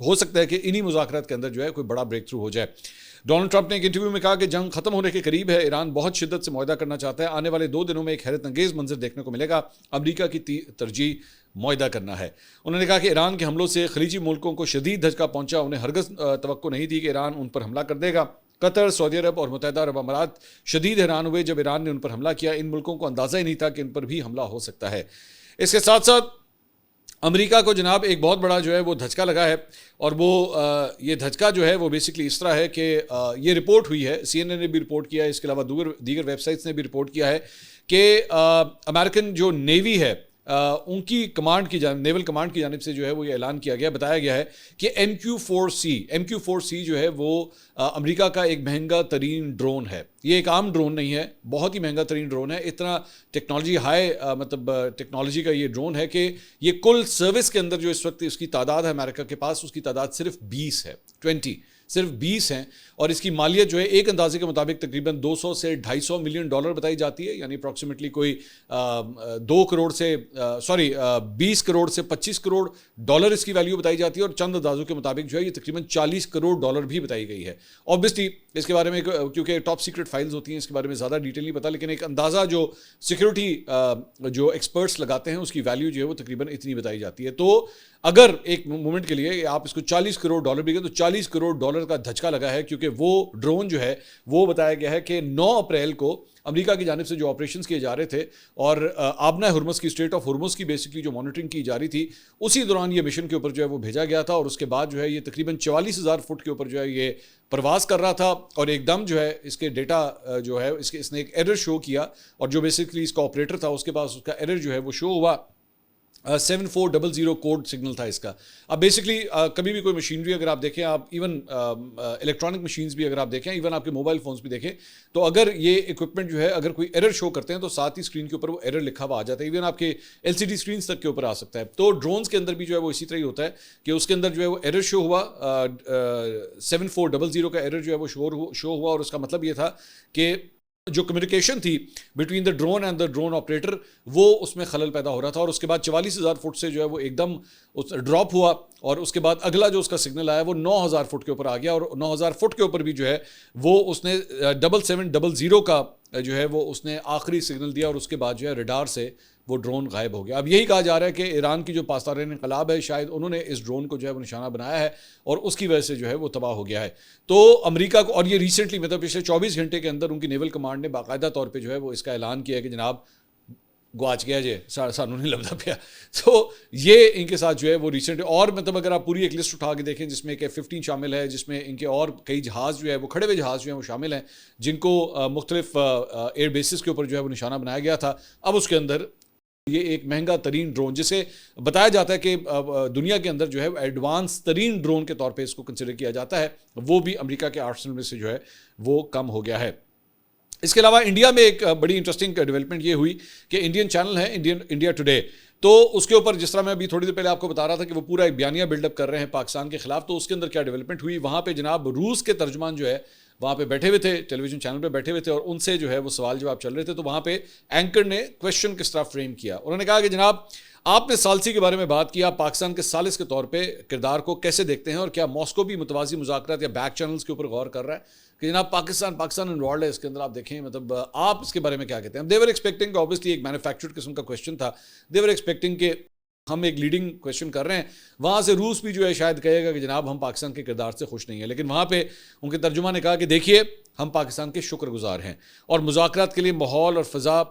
ہو سکتا ہے کہ انہی مذاکرات کے اندر جو ہے کوئی بڑا بریک تھرو ہو جائے. ڈونلڈ ٹرمپ نے ایک انٹرویو میں کہا کہ جنگ ختم ہونے کے قریب ہے, ایران بہت شدت سے معاہدہ کرنا چاہتا ہے, آنے والے 2 دنوں میں ایک حیرت انگیز منظر دیکھنے کو ملے گا, امریکہ کی ترجیح معاہدہ کرنا ہے. انہوں نے کہا کہ ایران کے حملوں سے خلیجی ملکوں کو شدید دھچکا پہنچا, انہیں ہرگز توقع نہیں تھی کہ ایران ان پر حملہ کر دے گا. قطر, سعودی عرب اور متحدہ عرب امارات شدید حیران ہوئے جب ایران نے ان پر حملہ کیا. ان ملکوں کو اندازہ ہی نہیں تھا کہ ان پر بھی حملہ ہو سکتا ہے. اس کے ساتھ ساتھ امریکہ کو جناب ایک بہت بڑا جو ہے وہ دھچکا لگا ہے, اور وہ یہ دھچکا جو ہے وہ بیسکلی اس طرح ہے کہ یہ رپورٹ ہوئی ہے, سی این این نے بھی رپورٹ کیا ہے, اس کے علاوہ دیگر ویب سائٹس نے بھی رپورٹ کیا ہے کہ امریکن جو نیوی ہے ان کی کمانڈ کی جانب, نیول کمانڈ کی جانب سے جو ہے وہ یہ اعلان کیا گیا, بتایا گیا ہے کہ MQ-4C جو ہے وہ امریکہ کا ایک مہنگا ترین ڈرون ہے. یہ ایک عام ڈرون نہیں ہے, بہت ہی مہنگا ترین ڈرون ہے. اتنا ٹیکنالوجی ہائی مطلب ٹیکنالوجی کا یہ ڈرون ہے کہ یہ کل سروس کے اندر جو اس وقت اس کی تعداد ہے امریکہ کے پاس, اس کی تعداد صرف 20 ہے, 20 صرف 20 ہیں, اور اس کی مالیت جو ہے ایک اندازے کے مطابق تقریباً $200 سے $250 ملین بتائی جاتی ہے, یعنی اپروکسیمیٹلی کوئی 20 کروڑ سے 25 کروڑ ڈالر اس کی ویلیو بتائی جاتی ہے, اور چند اندازوں کے مطابق جو ہے یہ تقریباً $40 کروڑ بھی بتائی گئی ہے. اوبویسلی اس کے بارے میں کیونکہ ٹاپ سیکرٹ فائلز ہوتی ہیں اس کے بارے میں زیادہ ڈیٹیل نہیں پتا, لیکن ایک اندازہ جو سیکورٹی جو ایکسپرٹس لگاتے ہیں اس کی ویلیو جو ہے وہ تقریباً اتنی بتائی جاتی ہے. تو اگر ایک مومنٹ کے لیے آپ اس کو $40 کروڑ بھی گئے تو $40 کروڑ کا دھچکا لگا ہے, کیونکہ وہ ڈرون جو ہے وہ بتایا گیا ہے کہ 9 اپریل کو امریکہ کی جانب سے جو آپریشنز کیے جا رہے تھے اور آبنہ ہرمز کی اسٹریٹ آف ہرمز کی بیسکلی جو مانیٹرنگ کی جا رہی تھی, اسی دوران یہ مشن کے اوپر جو ہے وہ بھیجا گیا تھا, اور اس کے بعد جو ہے یہ تقریباً 44,000 فٹ کے اوپر جو ہے یہ پرواز کر رہا تھا, اور ایک دم جو ہے اس کے ڈیٹا جو ہے اس نے ایک ایرر شو کیا, اور جو بیسکلی اس کا آپریٹر تھا اس کے پاس اس کا ایرر جو ہے وہ شو ہوا. 7400 کوڈ سگنل تھا اس کا. اب بیسکلی کبھی بھی کوئی مشینری اگر آپ دیکھیں, آپ ایون الیکٹرانک مشینز بھی اگر آپ دیکھیں, ایون آپ کے موبائل فونس بھی دیکھیں, تو اگر یہ اکوپمنٹ جو ہے اگر کوئی ایرر شو کرتے ہیں تو ساتھ ہی اسکرین کے اوپر وہ ایرر لکھا ہوا آ جاتا ہے, ایون آپ کے LCD اسکرینس تک کے اوپر آ سکتا ہے. تو ڈرونز کے اندر بھی جو ہے وہ اسی طرح ہی ہوتا ہے کہ اس کے اندر جو ہے وہ ایرر شو ہوا, 7400 کا ایرر جو ہے وہ شو ہوا, اور اس کا مطلب یہ تھا کہ جو کمیونیکیشن تھی between the drone and the drone operator وہ اس میں خلل پیدا ہو رہا تھا, اور اس کے بعد 44,000 فٹ سے جو ہے وہ ایک دم ڈراپ ہوا, اور اس کے بعد اگلا جو اس کا سگنل آیا وہ 9,000 فٹ کے اوپر آ گیا, اور 9,000 فٹ کے اوپر بھی جو ہے وہ اس نے 7700 کا جو ہے وہ اس نے آخری سگنل دیا, اور اس کے بعد جو ہے ریڈار سے وہ ڈرون غائب ہو گیا. اب یہی کہا جا رہا ہے کہ ایران کی جو پاسداران انقلاب ہے شاید انہوں نے اس ڈرون کو جو ہے وہ نشانہ بنایا ہے, اور اس کی وجہ سے جو ہے وہ تباہ ہو گیا ہے. تو امریکہ کو, اور یہ ریسنٹلی مطلب پچھلے 24 گھنٹے کے اندر ان کی نیول کمانڈ نے باقاعدہ طور پہ جو ہے وہ اس کا اعلان کیا ہے کہ جناب گواچ گیا جی, سانوں نہیں لبدا پیا. تو یہ ان کے ساتھ جو ہے وہ ریسنٹ, اور مطلب اگر آپ پوری ایک لسٹ اٹھا کے دیکھیں جس میں کہ F-15 شامل ہے, جس میں ان کے اور کئی جہاز جو ہے وہ کھڑے ہوئے جہاز جو ہیں وہ شامل ہیں جن کو مختلف ایئر بیسز کے اوپر جو ہے وہ نشانہ بنایا گیا تھا. اب اس کے اندر یہ ایک مہنگا ترین ڈرون جسے بتایا جاتا ہے کہ دنیا کے اندر جو ہے ایڈوانس ترین ڈرون کے طور پہ اس کو کنسیڈر کیا جاتا ہے, وہ بھی امریکہ کے آرسنل میں سے جو ہے وہ کم ہو گیا ہے. اس کے علاوہ انڈیا میں ایک بڑی انٹرسٹنگ ڈیولپمنٹ یہ ہوئی کہ انڈین چینل ہے انڈیا ٹوڈے, تو اس کے اوپر جس طرح میں ابھی تھوڑی دیر پہلے آپ کو بتا رہا تھا کہ وہ پورا ایک بیانیہ بلڈ اپ کر رہے ہیں پاکستان کے خلاف, تو اس کے اندر کیا ڈیولپمنٹ ہوئی, وہاں پہ جناب روس کے ترجمان جو ہے وہاں پہ بیٹھے ہوئے تھے, ٹیلی ویژن چینل پہ بیٹھے ہوئے تھے, اور ان سے جو ہے وہ سوال جواب چل رہے تھے. تو وہاں پہ اینکر نے کویشچن کس طرح فریم کیا, انہوں نے کہا کہ جناب آپ نے ثالثی کے بارے میں بات کی, آپ پاکستان کے ثالث کے طور پہ کردار کو کیسے دیکھتے ہیں, اور کیا ماسکو بھی متوازی مذاکرات یا بیک چینلز کے اوپر غور کر رہا ہے کہ جناب پاکستان انوالوڈ ہے اس کے اندر, آپ دیکھیں مطلب آپ اس کے بارے میں کیا کہتے ہیں. دے ور ایکسپیکٹنگ, اوبویسلی ایک مینوفیکچرڈ قسم کا کویشچن تھا, دے ور ایکسپیکٹنگ کہ ہم ایک لیڈنگ کویشچن کر رہے ہیں, وہاں سے روس بھی جو ہے شاید کہے گا کہ جناب ہم پاکستان کے کردار سے خوش نہیں ہیں, لیکن وہاں پہ ان کے ترجمہ نے کہا کہ دیکھیے ہم پاکستان کے شکر گزار ہیں اور مذاکرات کے لیے ماحول اور فضا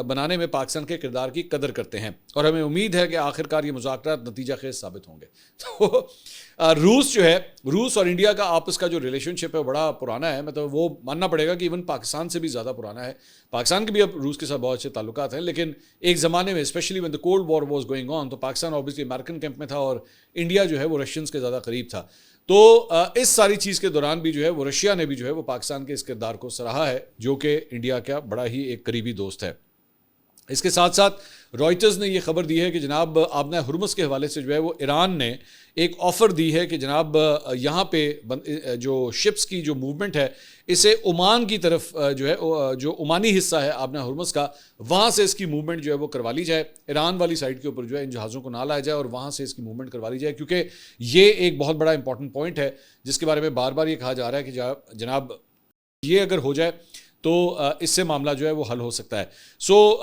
بنانے میں پاکستان کے کردار کی قدر کرتے ہیں, اور ہمیں امید ہے کہ آخرکار یہ مذاکرات نتیجہ خیز ثابت ہوں گے. تو روس جو ہے, روس اور انڈیا کا آپس کا جو ریلیشن شپ ہے بڑا پرانا ہے, مطلب وہ ماننا پڑے گا کہ ایون پاکستان سے بھی زیادہ پرانا ہے. پاکستان کے بھی اب روس کے ساتھ بہت اچھے تعلقات ہیں, لیکن ایک زمانے میں especially when the cold war was going on, تو پاکستان اوبویسلی امریکن کیمپ میں تھا اور انڈیا جو ہے وہ رشینز کے زیادہ قریب تھا. تو اس ساری چیز کے دوران بھی جو ہے وہ رشیا نے بھی جو ہے وہ پاکستان کے اس کردار کو سراہا ہے, جو کہ انڈیا کا بڑا ہی ایک قریبی دوست ہے. اس کے ساتھ ساتھ رائٹرز نے یہ خبر دی ہے کہ جناب آبنہ ہرمز کے حوالے سے جو ہے وہ ایران نے ایک آفر دی ہے کہ جناب یہاں پہ جو شپس کی جو موومنٹ ہے اسے عمان کی طرف جو ہے جو عمانی حصہ ہے آبنہ ہرمز کا، وہاں سے اس کی موومنٹ جو ہے وہ کروا لی جائے، ایران والی سائڈ کے اوپر جو ہے ان جہازوں کو نہ لایا جائے اور وہاں سے اس کی موومنٹ کروا لی جائے، کیونکہ یہ ایک بہت بڑا امپورٹنٹ پوائنٹ ہے جس کے بارے میں بار بار یہ کہا جا رہا ہے کہ جناب یہ اگر ہو جائے تو اس سے معاملہ جو ہے وہ حل ہو سکتا ہے۔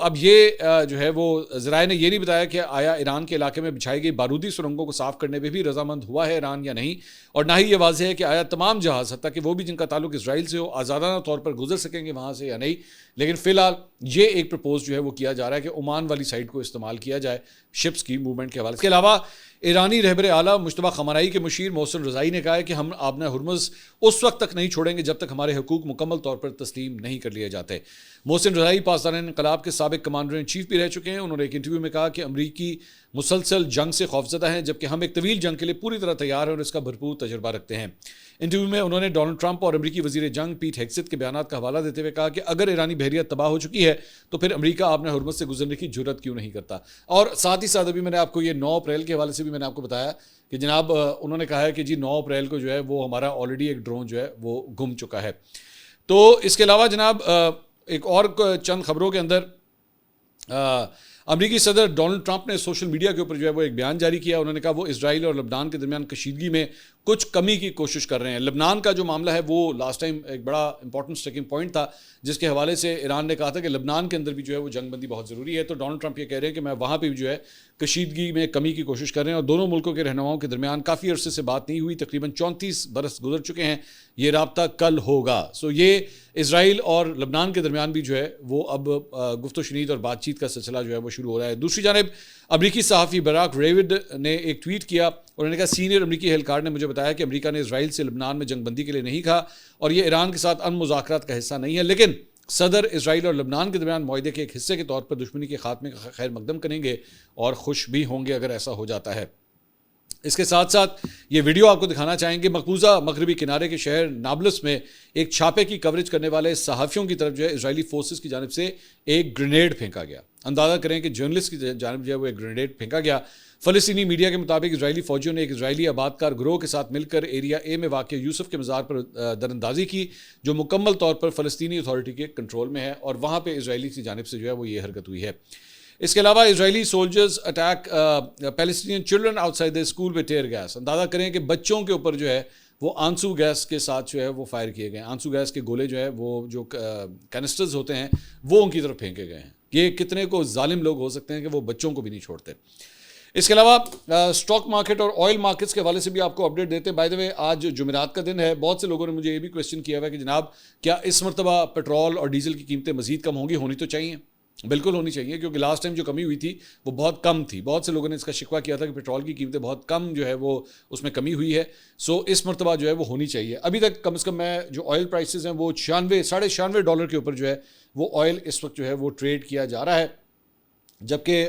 اب یہ جو ہے وہ ذرائع نے یہ نہیں بتایا کہ آیا ایران کے علاقے میں بچھائی گئی بارودی سرنگوں کو صاف کرنے میں بھی رضامند ہوا ہے ایران یا نہیں، اور نہ ہی یہ واضح ہے کہ آیا تمام جہاز حتیٰ کہ وہ بھی جن کا تعلق اسرائیل سے ہو آزادانہ طور پر گزر سکیں گے وہاں سے یا نہیں۔ لیکن فی الحال یہ ایک پرپوز جو ہے وہ کیا جا رہا ہے کہ عمان والی سائڈ کو استعمال کیا جائے شپس کی موومنٹ کے حوالے سے۔ اس کے علاوہ ایرانی رہبر اعلیٰ مجتبیٰ خامنائی کے مشیر محسن رضائی نے کہا ہے کہ ہم آبنہ ہرمز اس وقت تک نہیں چھوڑیں گے جب تک ہمارے حقوق مکمل طور پر تسلیم نہیں کر لیے جاتے۔ محسن رضائی پاسداران انقلاب کے سابق کمانڈر ان چیف بھی رہ چکے ہیں۔ انہوں نے ایک انٹرویو میں کہا کہ امریکی مسلسل جنگ سے خوفزدہ ہیں جبکہ ہم ایک طویل جنگ کے لیے پوری طرح تیار ہیں اور اس کا بھرپور تجربہ رکھتے ہیں۔ انٹرویو میں انہوں نے ڈونلڈ ٹرمپ اور امریکی وزیر جنگ پیٹ ہیگسیت کے بیانات کا حوالہ دیتے ہوئے کہا کہ اگر ایرانی بحریہ تباہ ہو چکی ہے تو پھر امریکہ آبنہ ہرمز سے گزرنے کی جرات کیوں نہیں کرتا۔ اور ساتھ ہی ساتھ ابھی میں نے آپ کو یہ 9 اپریل کے حوالے سے بھی میں نے آپ کو بتایا کہ جناب انہوں نے کہا ہے کہ جی 9 اپریل کو جو ہے وہ ہمارا آلریڈی ایک ڈرون جو ہے وہ گم چکا ہے۔ تو اس کے علاوہ جناب ایک اور چند خبروں کے اندر امریکی صدر ڈونلڈ ٹرمپ نے سوشل میڈیا کے اوپر جو ہے وہ ایک بیان جاری کیا۔ انہوں نے کہا وہ اسرائیل اور لبنان کے درمیان کشیدگی میں کچھ کمی کی کوشش کر رہے ہیں۔ لبنان کا جو معاملہ ہے وہ لاسٹ ٹائم ایک بڑا امپورٹنٹ سٹیکنگ پوائنٹ تھا جس کے حوالے سے ایران نے کہا تھا کہ لبنان کے اندر بھی جو ہے وہ جنگ بندی بہت ضروری ہے۔ تو ڈونلڈ ٹرمپ یہ کہہ رہے ہیں کہ میں وہاں پہ بھی جو ہے کشیدگی میں کمی کی کوشش کر رہے ہیں، اور دونوں ملکوں کے رہنماؤں کے درمیان کافی عرصے سے بات نہیں ہوئی، تقریباً 34 برس گزر چکے ہیں، یہ رابطہ کل ہوگا۔ یہ اسرائیل اور لبنان کے درمیان بھی جو ہے وہ اب گفت و شنید اور بات چیت کا سلسلہ جو ہے وہ شروع ہو رہا ہے۔ دوسری جانب امریکی صحافی براک ریوڈ نے ایک ٹویٹ کیا، انہوں نے کہا سینئر امریکی اہلکار نے مجھے بتایا کہ امریکہ نے اسرائیل سے لبنان میں جنگ بندی کے لیے نہیں کہا اور یہ ایران کے ساتھ مذاکرات کا حصہ نہیں ہے، لیکن صدر اسرائیل اور لبنان کے درمیان معاہدے کے ایک حصے کے طور پر دشمنی کے خاتمے کا خیر مقدم کریں گے اور خوش بھی ہوں گے اگر ایسا ہو جاتا ہے۔ اس کے ساتھ ساتھ یہ ویڈیو آپ کو دکھانا چاہیں گے، مقبوضہ مغربی کنارے کے شہر نابلس میں ایک چھاپے کی کوریج کرنے والے صحافیوں کی طرف جو ہے اسرائیلی فورسز کی جانب سے ایک گرینیڈ پھینکا گیا۔ اندازہ کریں کہ جرنلسٹ کی جانب جو ہے وہ ایک گرینیڈ پھینکا گیا۔ فلسطینی میڈیا کے مطابق اسرائیلی فوجیوں نے ایک اسرائیلی آبادکار گروہ کے ساتھ مل کر ایریا اے میں واقع یوسف کے مزار پر دراندازی کی جو مکمل طور پر فلسطینی اتھارٹی کے کنٹرول میں ہے، اور وہاں پہ اسرائیلی کی جانب سے جو ہے وہ یہ حرکت ہوئی ہے۔ اس کے علاوہ اسرائیلی soldiers attack Palestinian children outside the school with tear gas. اندازہ کریں کہ بچوں کے اوپر جو ہے وہ آنسو گیس کے ساتھ جو ہے وہ فائر کیے گئے ہیں، آنسو گیس کے گولے جو ہے وہ جو کینسٹرز ہوتے ہیں وہ ان کی طرف پھینکے گئے ہیں۔ یہ کتنے کو ظالم لوگ ہو سکتے ہیں کہ وہ بچوں کو بھی نہیں چھوڑتے۔ اس کے علاوہ اسٹاک مارکیٹ اور آئل مارکیٹس کے حوالے سے بھی آپ کو اپڈیٹ دیتے ہیں۔ بائی دا وے آج جمعرات کا دن ہے، بہت سے لوگوں نے مجھے یہ بھی کویسچن کیا ہوا ہے کہ جناب کیا اس مرتبہ پیٹرول اور ڈیزل کی قیمتیں مزید کم ہوں گی؟ ہونی تو چاہیے، بالکل ہونی چاہیے، کیونکہ لاسٹ ٹائم جو کمی ہوئی تھی وہ بہت کم تھی۔ بہت سے لوگوں نے اس کا شکوہ کیا تھا کہ پیٹرول کی قیمتیں بہت کم جو ہے وہ اس میں کمی ہوئی ہے، اس مرتبہ جو ہے وہ ہونی چاہیے۔ ابھی تک کم از کم میں جو آئل پرائسز ہیں وہ $96.5 کے اوپر جو ہے وہ آئل اس وقت جو ہے وہ ٹریڈ کیا جا رہا ہے، جبکہ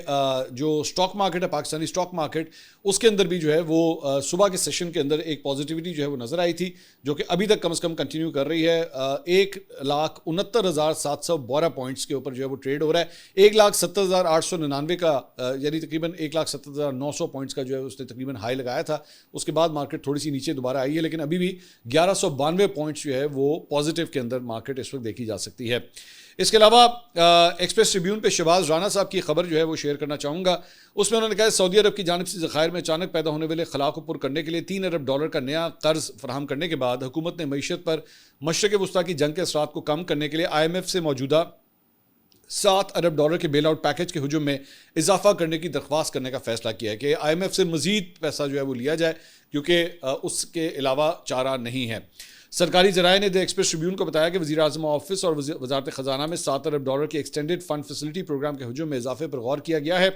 جو اسٹاک مارکیٹ ہے پاکستانی اسٹاک مارکیٹ اس کے اندر بھی جو ہے وہ صبح کے سیشن کے اندر ایک پازیٹیوٹی جو ہے وہ نظر آئی تھی جو کہ ابھی تک کم از کم کنٹینیو کر رہی ہے۔ 1,69,712 پوائنٹس کے اوپر جو ہے وہ ٹریڈ ہو رہا ہے۔ 1,70,899 کا یعنی تقریباً 1,70,900 پوائنٹس کا جو ہے اس نے تقریباً ہائی لگایا تھا، اس کے بعد مارکیٹ تھوڑی سی نیچے دوبارہ آئی ہے، لیکن ابھی بھی 1,192 پوائنٹس جو ہے وہ پازیٹیو کے اندر مارکیٹ اس وقت دیکھی جا سکتی ہے۔ اس کے علاوہ ایکسپریس ٹریبیون پہ شہباز رانا صاحب کی خبر جو ہے وہ شیئر کرنا چاہوں گا۔ اس میں انہوں نے کہا سعودی عرب کی جانب سے ذخائر میں اچانک پیدا ہونے والے خلا کو پر کرنے کے لیے $3 ارب کا نیا قرض فراہم کرنے کے بعد حکومت نے معیشت پر مشرق وسطیٰ کی جنگ کے اثرات کو کم کرنے کے لیے IMF سے موجودہ $7 ارب کے بیل آؤٹ پیکج کے حجم میں اضافہ کرنے کی درخواست کرنے کا فیصلہ کیا ہے کہ IMF سے مزید پیسہ جو ہے وہ لیا جائے، کیونکہ اس کے علاوہ چارہ نہیں ہے۔ سرکاری ذرائع نے دی ایکسپریس ٹریبیون کو بتایا کہ وزیر اعظم آفس اور وزارت خزانہ میں $7 ارب کے ایکسٹینڈڈ فنڈ فیسلٹی پروگرام کے حجم میں اضافے پر غور کیا گیا ہے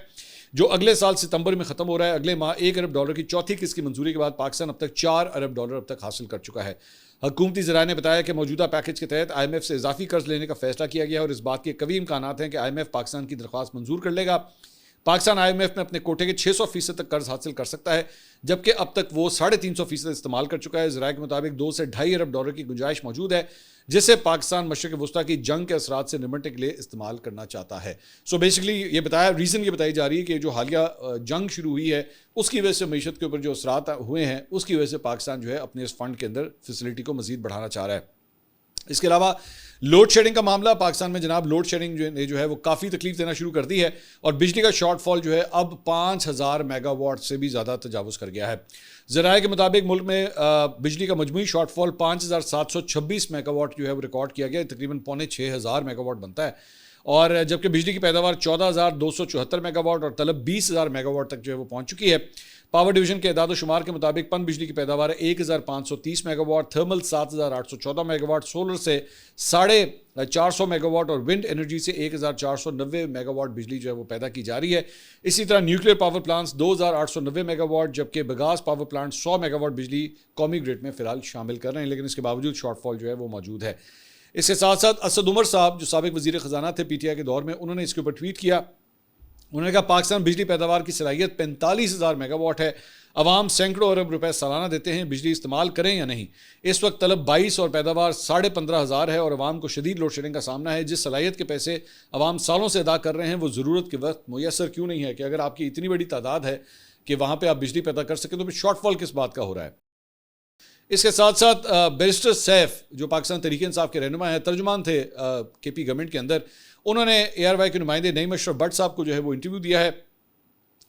جو اگلے سال ستمبر میں ختم ہو رہا ہے۔ اگلے ماہ $1 ارب کی چوتھی قسط کی منظوری کے بعد پاکستان اب تک $4 ارب اب تک حاصل کر چکا ہے۔ حکومتی ذرائع نے بتایا کہ موجودہ پیکج کے تحت IMF سے اضافی قرض لینے کا فیصلہ کیا گیا ہے اور اس بات کے قوی امکانات ہیں کہ IMF پاکستان کی درخواست منظور کر لے گا۔ پاکستان IMF میں اپنے کوٹے کے 600% تک قرض حاصل کر سکتا ہے، جبکہ اب تک وہ 350% استعمال کر چکا ہے۔ ذرائع کے مطابق 2 سے ڈھائی ارب ڈالر کی گنجائش موجود ہے، جسے پاکستان مشرق وسطیٰ کی جنگ کے اثرات سے نمٹنے کے لیے استعمال کرنا چاہتا ہے۔ سو بیسیکلی یہ بتائی جا رہی ہے کہ جو حالیہ جنگ شروع ہوئی ہے اس کی وجہ سے معیشت کے اوپر جو اثرات ہوئے ہیں اس کی وجہ سے پاکستان جو ہے اپنے اس فنڈ کے اندر فیسلٹی کو مزید بڑھانا چاہ رہا ہے۔ اس کے علاوہ لوڈ شیڈنگ کا معاملہ پاکستان میں جناب لوڈ شیڈنگ جو ہے وہ کافی تکلیف دینا شروع کر دی ہے، اور بجلی کا شارٹ فال جو ہے اب 5000 میگا واٹ سے بھی زیادہ تجاوز کر گیا ہے۔ ذرائع کے مطابق ملک میں بجلی کا مجموعی شارٹ فال 5726 میگا واٹ جو ہے وہ ریکارڈ کیا گیا ہے، تقریباً 6000 میگا واٹ بنتا ہے، اور جبکہ بجلی کی پیداوار 14274 میگا واٹ اور طلب 20000 میگا واٹ تک جو ہے وہ پہنچ چکی ہے۔ پاور ڈویژن کے اعداد و شمار کے مطابق پن بجلی کی پیداوار 1530 mega what, thermal 7814 mega what, solar سے 450 میگا واٹ اور ونڈ انرجی سے 1490 میگا واٹ بجلی جو ہے وہ پیدا کی جا رہی ہے۔ اسی طرح nuclear power plants 2890 mega what, جبکہ بگاس پاور پلانٹ 100 میگا واٹ بجلی قومی گرڈ میں فی الحال شامل کر رہے ہیں، لیکن اس کے باوجود شارٹ فال جو ہے وہ موجود ہے۔ اس کے ساتھ ساتھ اسد عمر صاحب جو سابق وزیر خزانہ تھے PTI کے دور میں، انہوں نے اس کے اوپر ٹویٹ کیا، انہوں نے کہا پاکستان بجلی پیداوار کی صلاحیت 45000 میگا واٹ ہے، عوام سینکڑوں ارب روپے سالانہ دیتے ہیں، بجلی استعمال کریں یا نہیں۔ اس وقت طلب 22 اور پیداوار 15500 ہے، اور عوام کو شدید لوڈ شیڈنگ کا سامنا ہے۔ جس صلاحیت کے پیسے عوام سالوں سے ادا کر رہے ہیں وہ ضرورت کے وقت میسر کیوں نہیں ہے؟ کہ اگر آپ کی اتنی بڑی تعداد ہے کہ وہاں پہ آپ بجلی پیدا کر سکیں تو پھر شارٹ فال کس بات کا ہو رہا ہے؟ اس کے ساتھ ساتھ بیرسٹر سیف جو پاکستان تحریک انصاف کے رہنما ہیں، ترجمان تھے KP گورنمنٹ کے اندر، انہوں نے ARY کے نمائندے نعیم اشرف بٹ صاحب کو جو ہے وہ انٹرویو دیا ہے،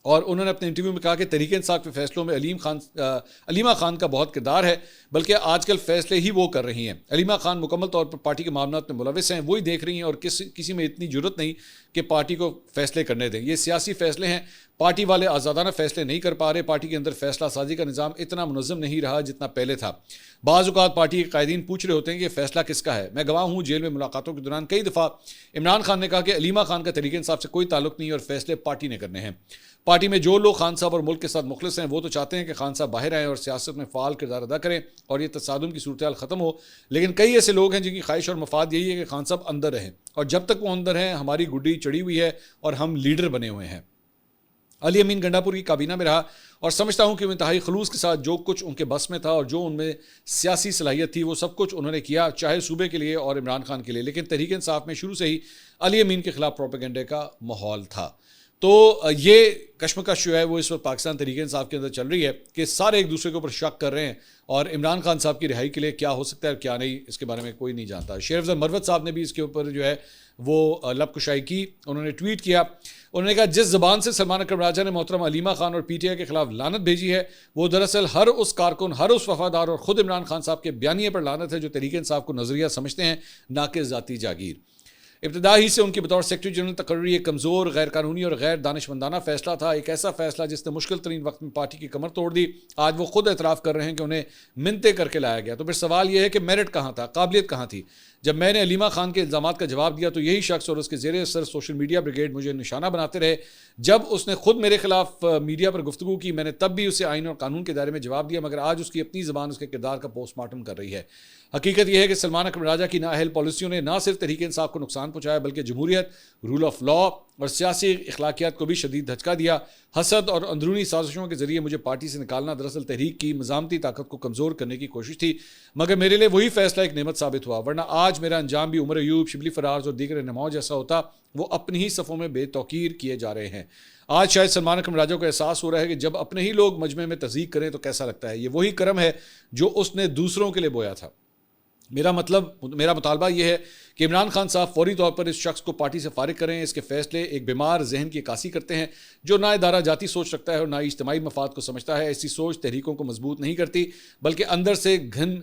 اور انہوں نے اپنے انٹرویو میں کہا کہ تحریک انصاف کے فیصلوں میں علیمہ خان کا بہت کردار ہے، بلکہ آج کل فیصلے ہی وہ کر رہی ہیں۔ علیمہ خان مکمل طور پر پارٹی کے معاملات میں ملوث ہیں، وہی دیکھ رہی ہیں، اور کسی میں اتنی جرت نہیں کہ پارٹی کو فیصلے کرنے دیں۔ یہ سیاسی فیصلے ہیں، پارٹی والے آزادانہ فیصلے نہیں کر پا رہے، پارٹی کے اندر فیصلہ سازی کا نظام اتنا منظم نہیں رہا جتنا پہلے تھا۔ بعض اوقات پارٹی کے قائدین پوچھ رہے ہوتے ہیں کہ فیصلہ کس کا ہے۔ میں گواہ ہوں، جیل میں ملاقاتوں کے دوران کئی دفعہ عمران خان نے کہا کہ علیمہ خان کا تحریک انصاف سے کوئی تعلق نہیں اور فیصلے پارٹی نے کرنے ہیں۔ پارٹی میں جو لوگ خان صاحب اور ملک کے ساتھ مخلص ہیں وہ تو چاہتے ہیں کہ خان صاحب باہر آئیں اور سیاست میں فعال کردار ادا کریں اور یہ تصادم کی صورتحال ختم ہو، لیکن کئی ایسے لوگ ہیں جن کی خواہش اور مفاد یہی ہے کہ خان صاحب اندر رہیں، اور جب تک وہ اندر ہیں ہماری گڈی چڑھی ہوئی ہے اور ہم لیڈر بنے ہوئے ہیں۔ علی امین گنڈا پور کی کابینہ میں رہا، اور سمجھتا ہوں کہ وہ انتہائی خلوص کے ساتھ جو کچھ ان کے بس میں تھا اور جو ان میں سیاسی صلاحیت تھی وہ سب کچھ انہوں نے کیا، چاہے صوبے کے لیے اور عمران خان کے لیے، لیکن تحریک انصاف میں شروع سے ہی علی امین کے خلاف پروپیگنڈے کا ماحول تھا۔ تو یہ کشمکش جو ہے وہ اس وقت پاکستان تحریک انصاف کے اندر چل رہی ہے کہ سارے ایک دوسرے کے اوپر شک کر رہے ہیں، اور عمران خان صاحب کی رہائی کے لیے کیا ہو سکتا ہے اور کیا نہیں اس کے بارے میں کوئی نہیں جانتا۔ شیر افضل مروت صاحب نے بھی اس کے اوپر جو ہے وہ لب کشائی کی، انہوں نے ٹویٹ کیا، انہوں نے کہا جس زبان سے سلمان اکرم راجہ نے محترم علیمہ خان اور PTI کے خلاف لعنت بھیجی ہے وہ دراصل ہر اس کارکن، ہر اس وفادار اور خود عمران خان صاحب کے بیانیے پر لعنت ہے جو تحریک انصاف کو نظریہ سمجھتے ہیں، نہ کہ ذاتی جاگیر۔ ابتدا ہی سے ان کی بطور سیکرٹری جنرل تقرری ایک کمزور، غیر قانونی اور غیر دانشمندانہ فیصلہ تھا، ایک ایسا فیصلہ جس نے مشکل ترین وقت میں پارٹی کی کمر توڑ دی۔ آج وہ خود اعتراف کر رہے ہیں کہ انہیں منتیں کر کے لایا گیا، تو پھر سوال یہ ہے کہ میرٹ کہاں تھا، قابلیت کہاں تھی؟ جب میں نے علیمہ خان کے الزامات کا جواب دیا تو یہی شخص اور اس کے زیر اثر سوشل میڈیا بریگیڈ مجھے نشانہ بناتے رہے۔ جب اس نے خود میرے خلاف میڈیا پر گفتگو کی میں نے تب بھی اسے آئین اور قانون کے دائرے میں جواب دیا، مگر آج اس کی اپنی زبان اس کے کردار کا پوسٹ مارٹم کر رہی ہے۔ حقیقت یہ ہے کہ سلمان اکرم راجہ کی نااہل پالیسیوں نے نہ صرف تحریک انصاف کو نقصان پہنچایا بلکہ جمہوریت، رول آف لا اور سیاسی اخلاقیات کو بھی شدید دھچکا دیا۔ حسد اور اندرونی سازشوں کے ذریعے مجھے پارٹی سے نکالنا دراصل تحریک کی مزاحمتی طاقت کو کمزور کرنے کی کوشش تھی، مگر میرے لیے وہی فیصلہ ایک نعمت ثابت ہوا، ورنہ آج میرا انجام بھی عمر ایوب، شبلی فراز اور دیگر رہنماؤں جیسا ہوتا۔ وہ اپنی ہی صفوں میں بے توقیر کیے جا رہے ہیں۔ آج شاید سلمان اکرم راجہ کو احساس ہو رہا ہے کہ جب اپنے ہی لوگ مجمع میں تضحیق کریں تو کیسا لگتا ہے۔ یہ وہی کرم ہے جو اس نے دوسروں کے لیے بویا تھا۔ میرا مطالبہ یہ ہے کہ عمران خان صاحب فوری طور پر اس شخص کو پارٹی سے فارغ کریں۔ اس کے فیصلے ایک بیمار ذہن کی عکاسی کرتے ہیں جو نہ ادارہ جاتی سوچ رکھتا ہے اور نہ اجتماعی مفاد کو سمجھتا ہے۔ ایسی سوچ تحریکوں کو مضبوط نہیں کرتی بلکہ اندر سے گھن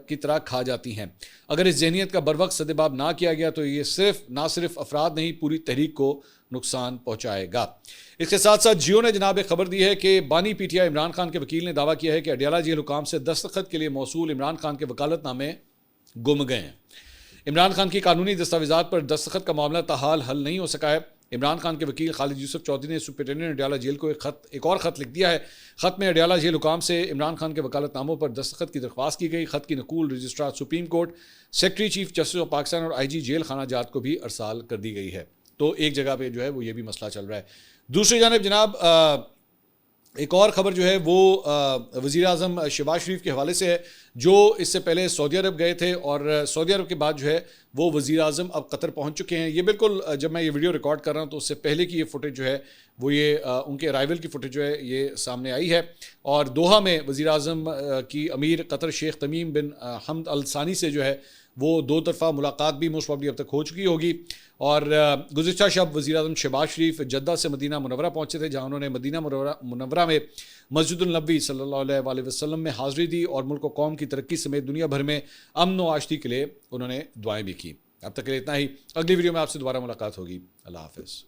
کی طرح کھا جاتی ہیں۔ اگر اس ذہنیت کا بروقت سدباب نہ کیا گیا تو یہ نہ صرف افراد نہیں پوری تحریک کو نقصان پہنچائے گا۔ اس کے ساتھ ساتھ جیو نے جناب ایک خبر دی ہے کہ بانی PTI عمران خان کے وکیل نے دعویٰ کیا ہے کہ اڈیالہ جیل حکام سے دستخط کے لیے موصول عمران خان کے وکالت نامے گم گئے ہیں۔ عمران خان کی قانونی دستاویزات پر دستخط کا معاملہ تاحال حل نہیں ہو سکا ہے۔ عمران خان کے وکیل خالد یوسف چودھری نے سپرنٹینڈنٹ اڈیالہ جیل کو ایک اور خط لکھ دیا ہے۔ خط میں اڈیالہ جیل حکام سے عمران خان کے وکالت ناموں پر دستخط کی درخواست کی گئی۔ خط کی نقول registrar supreme court, secretary chief justice of Pakistan اور IG جیل خانہ جات کو بھی ارسال کر دی گئی ہے۔ تو ایک جگہ پہ جو ہے وہ یہ بھی مسئلہ چل رہا ہے۔ دوسری جانب جناب ایک اور خبر جو ہے وہ وزیر اعظم شہباز شریف کے حوالے سے ہے، جو اس سے پہلے سعودی عرب گئے تھے اور سعودی عرب کے بعد جو ہے وہ وزیر اعظم اب قطر پہنچ چکے ہیں۔ یہ بالکل جب میں یہ ویڈیو ریکارڈ کر رہا ہوں تو اس سے پہلے کی یہ فوٹیج جو ہے وہ یہ ان کے ارائیول کی فوٹیج جو ہے یہ سامنے آئی ہے، اور دوحہ میں وزیر اعظم کی امیر قطر شیخ تمیم بن حمد ال ثانی سے جو ہے وہ دو طرفہ ملاقات بھی موسٹ پرابلی اب تک ہو چکی ہوگی۔ اور گزشتہ شب وزیر اعظم شہباز شریف جدہ سے مدینہ منورہ پہنچے تھے، جہاں انہوں نے مدینہ منورہ میں مسجد النبوی صلی اللہ علیہ وآلہ وسلم میں حاضری دی، اور ملک و قوم کی ترقی سمیت دنیا بھر میں امن و آشتی کے لیے انہوں نے دعائیں بھی کی۔ اب تک کے لیے اتنا ہی، اگلی ویڈیو میں آپ سے دوبارہ ملاقات ہوگی۔ اللہ حافظ۔